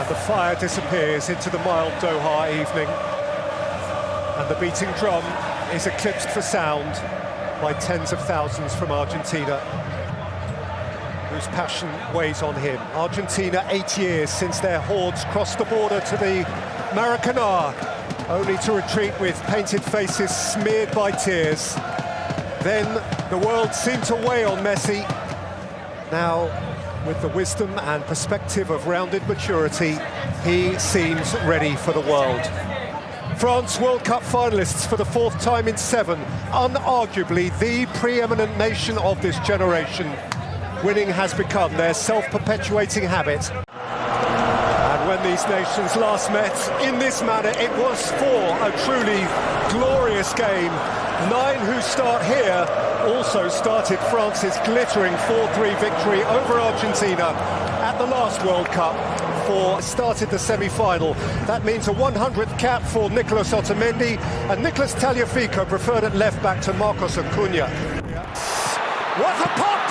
And the fire disappears into the mild Doha evening. And the beating drum is eclipsed for sound by tens of thousands from Argentina, whose passion weighs on him. Argentina, 8 years since their hordes crossed the border to the Maracanã, only to retreat with painted faces smeared by tears. Then the world seemed to weigh on Messi. Now, with the wisdom and perspective of rounded maturity, he seems ready for the world. France World Cup finalists for the 4th time in 7, unarguably the preeminent nation of this generation. Winning has become their self-perpetuating habit. And when these nations last met in this manner, it was for a truly glorious game. 9 who start here also started France's glittering 4-3 victory over Argentina at the last World Cup. Started the semi-final. That means a 100th cap for Nicolas Otamendi, and Nicolas Tagliafico preferred at left-back to Marcos Acuna. What a pop!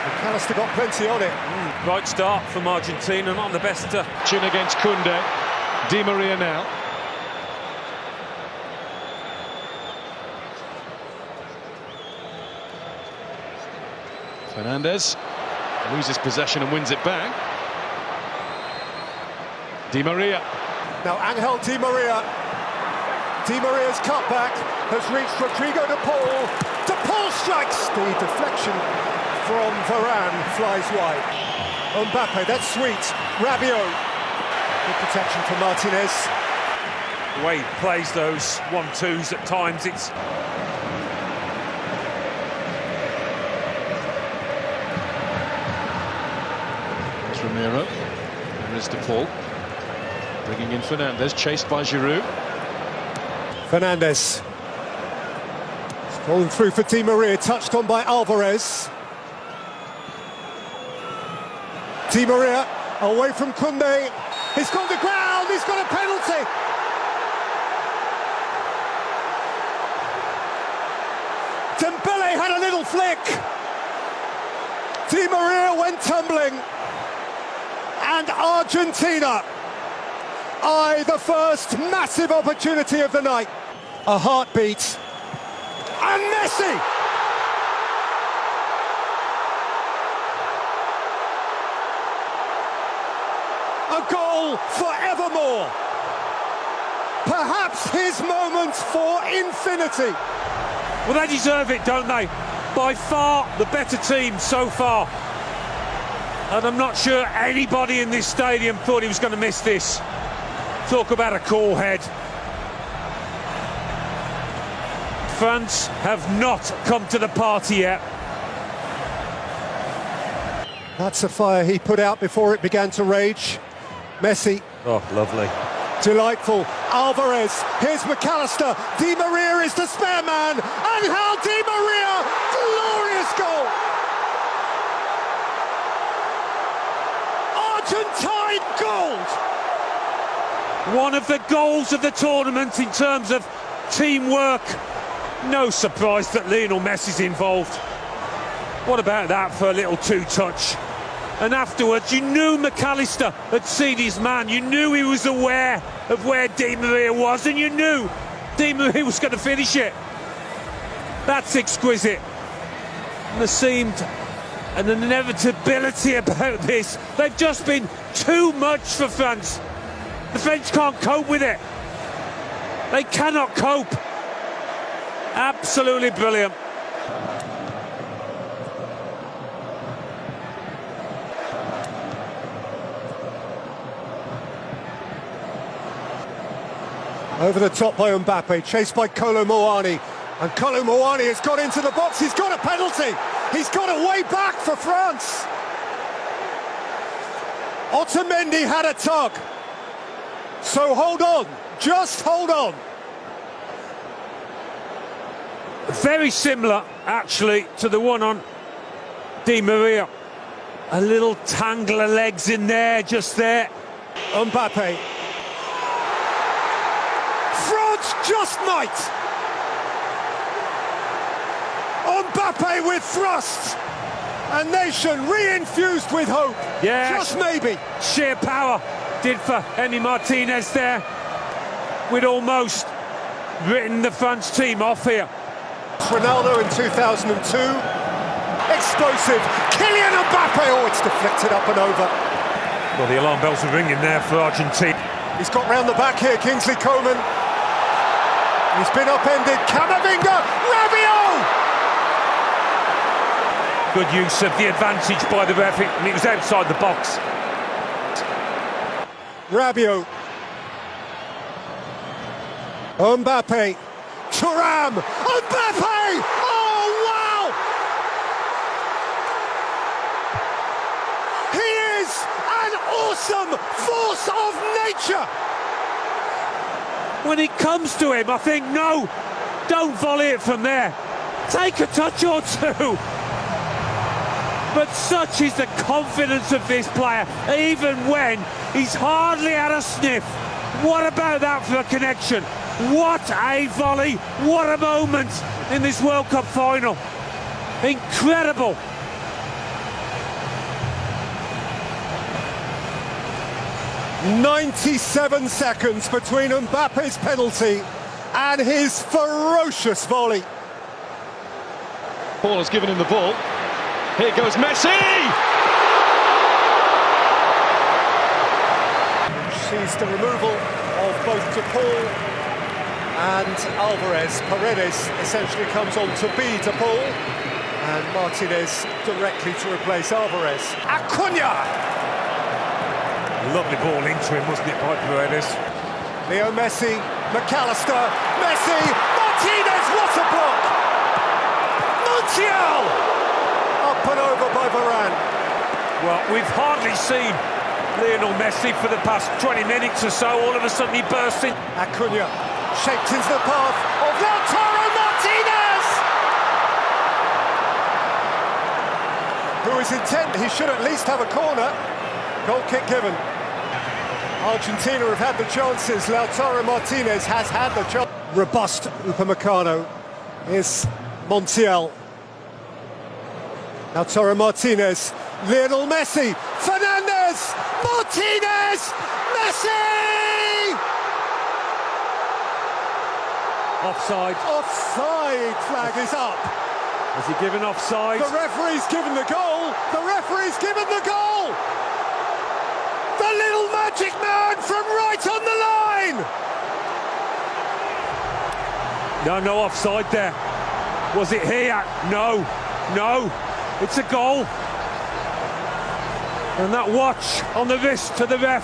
McAllister got plenty on it. Right start from Argentina, not the best. Chin against Kunde. Di Maria now. Fernandez loses possession and wins it back. Di Maria. Now Angel Di Maria. Di Maria's cutback has reached Rodrigo de Paul. De Paul strikes! The deflection from Varane flies wide. Mbappe, that's sweet. Rabiot. Good protection for Martinez. The way he plays those 1-2s at times, it's... There's Romero. There is de Paul. Bringing in Fernandez, chased by Giroud. Fernandez. Scrolling through for Di Maria, touched on by Alvarez. Di Maria, away from Kunde. He's gone to ground, he's got a penalty. Dembele had a little flick. Di Maria went tumbling. And Argentina eye the first massive opportunity of the night. A heartbeat. And Messi! A goal forevermore. Perhaps his moment for infinity. Well, they deserve it, don't they? By far the better team so far. And I'm not sure anybody in this stadium thought he was going to miss this. Talk about a cool head. France have not come to the party yet. That's a fire he put out before it began to rage. Messi. Oh, lovely. Delightful. Alvarez. Here's McAllister. Di Maria is the spare man. Angel Di Maria. Glorious goal. Argentine gold. One of the goals of the tournament in terms of teamwork. No surprise that Lionel Messi's involved. What about that for a little two-touch? And afterwards, you knew McAllister had seen his man. You knew he was aware of where Di Maria was, and you knew Di Maria was going to finish it. That's exquisite. And there seemed an inevitability about this. They've just been too much for France. The French can't cope with it. They cannot cope. Absolutely brilliant. Over the top by Mbappe, chased by Kolo Muani. And Kolo Muani has got into the box. He's got a penalty. He's got a way back for France. Otamendi had a tug. So hold on, just hold on. Very similar, actually, to the one on Di Maria. A little tangle of legs in there, just there. Mbappe. France just might. Mbappe with thrust. A nation re-infused with hope. Yeah, just maybe. Sheer power did for Emi Martinez there. We'd almost written the France team off here. Ronaldo in 2002. Explosive. Kylian Mbappe. Oh, it's deflected up and over. Well, the alarm bells are ringing there for Argentina. He's got round the back here, Kingsley Coman. He's been upended. Camavinga. Rabiot. Good use of the advantage by the referee, and it was outside the box. Rabiot. Mbappe. Thuram. Mbappe. Oh, wow! He is an awesome force of nature. When it comes to him, I think, no, don't volley it from there. Take a touch or two. But such is the confidence of this player, even when he's hardly had a sniff. What about that for a connection? What a volley, what a moment in this World Cup final. Incredible. "97 seconds between Mbappe's penalty and his ferocious volley." Paul has given him the ball. Here goes Messi! Sees the removal of both De Paul and Alvarez. Paredes essentially comes on to be De Paul, and Martinez directly to replace Alvarez. Acuna! Lovely ball into him, wasn't it, by Paredes? Leo Messi, McAllister, Messi, Martinez, what a block! Montiel! Up and over by Varane. Well, we've hardly seen Lionel Messi for the past 20 minutes or so. All of a sudden he bursts in. Acuna shaped into the path of Lautaro Martinez! Who is intent, he should at least have a corner. Goal kick given. Argentina have had the chances. Lautaro Martinez has had the chance. Robust Upamecano is Montiel. Lautaro Martinez, Lionel Messi, Fernandez, Martinez, Messi! Offside. Offside flag is up. Has he given offside? The referee's given the goal. The referee's given the goal. The little magic man from right on the line. No offside there. Was it here? No. It's a goal. And that watch on the wrist to the ref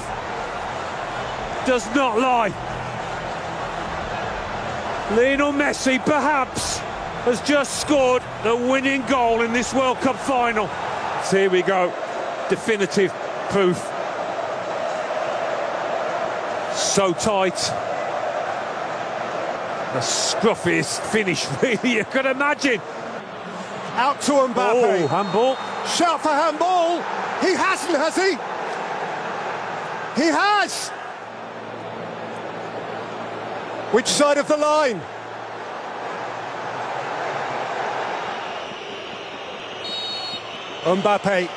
does not lie. Lionel Messi perhaps has just scored the winning goal in this World Cup final. So here we go, definitive proof. So tight. The scruffiest finish, really, you could imagine. Out to Mbappe. Oh, handball. Shout for handball. He hasn't, has he? He has. Which side of the line? Mbappe.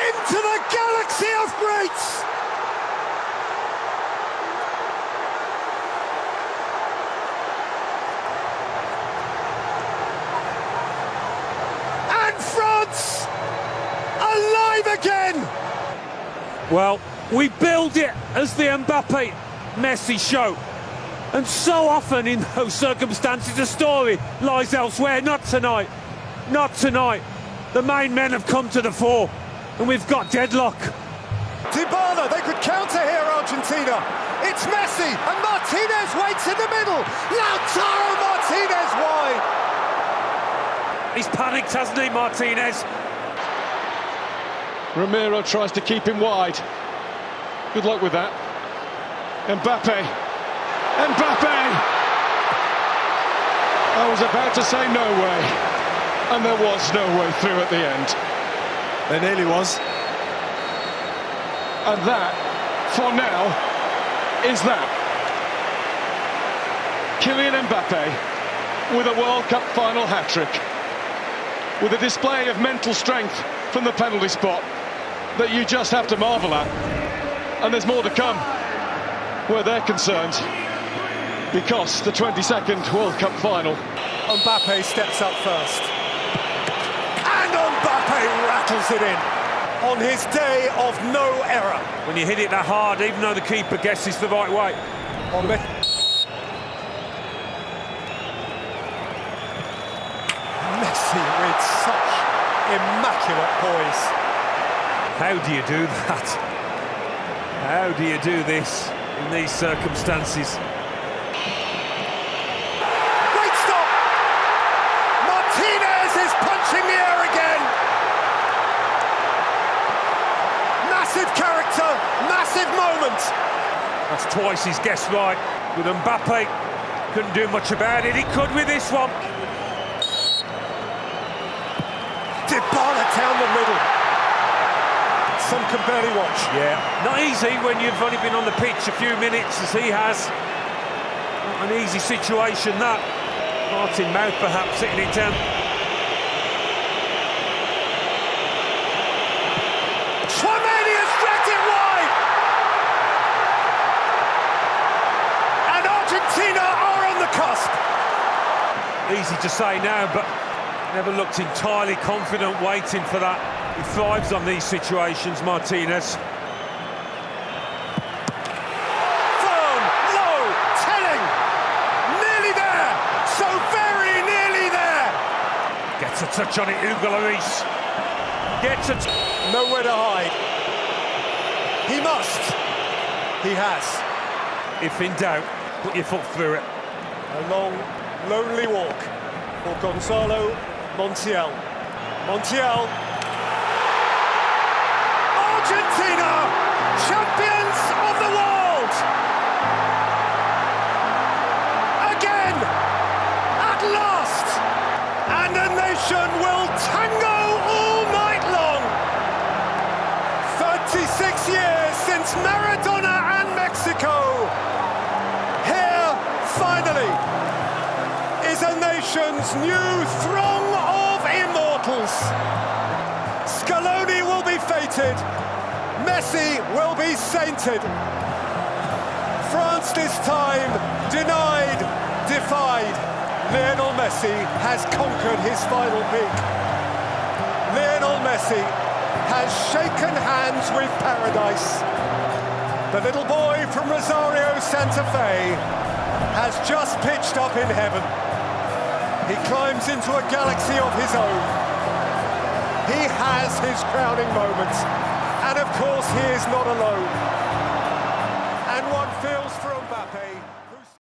Into the galaxy of greats. And France alive again. Well, we build it as the Mbappe Messi show, and so often in those circumstances the story lies elsewhere. Not tonight. The main men have come to the fore, and we've got deadlock. Dybala, they could counter here, Argentina. It's Messi, and Martinez waits in the middle. Lautaro Martinez wide. He's panicked, hasn't he, Martinez? Romero tries to keep him wide. Good luck with that. Mbappe. I was about to say no way. And there was no way through at the end. There nearly was. And that, for now, is that. Kylian Mbappe with a World Cup final hat-trick. with a display of mental strength from the penalty spot that you just have to marvel at. And there's more to come where they're concerned, because the 22nd World Cup final. Mbappe steps up first. And Mbappe rattles it in on his day of no error. When you hit it that hard, even though the keeper guesses the right way. Messi with such immaculate poise. How do you do that? How do you do this in these circumstances? Great stop! Martinez is punching the air again. Massive character, massive moment. That's twice he's guessed right. With Mbappe, couldn't do much about it. He could with this one. Dybala down the middle. Some can barely watch. Yeah, not easy when you've only been on the pitch a few minutes as he has. Not an easy situation, that. Martin Mouth perhaps sitting it down. Chouameni has dragged it wide! And Argentina are on the cusp. Easy to say now, but never looked entirely confident waiting for that. He thrives on these situations, Martinez. Firm, low, telling. Nearly there. So very nearly there. Gets a touch on it, Hugo Lloris. Gets a... Nowhere to hide. He must. He has. If in doubt, put your foot through it. A long, lonely walk for Gonzalo Montiel. Montiel. Argentina, champions of the world! Again, at last! And a nation will tango all night long! 36 years since Maradona and Mexico. Here, finally, is a nation's new throng of immortals. Scaloni will be fated. Messi will be sainted. France this time denied, defied. Lionel Messi has conquered his final peak. Lionel Messi has shaken hands with paradise. The little boy from Rosario, Santa Fe has just pitched up in heaven. He climbs into a galaxy of his own. He has his crowning moment. And of course, he is not alone. And one feels for a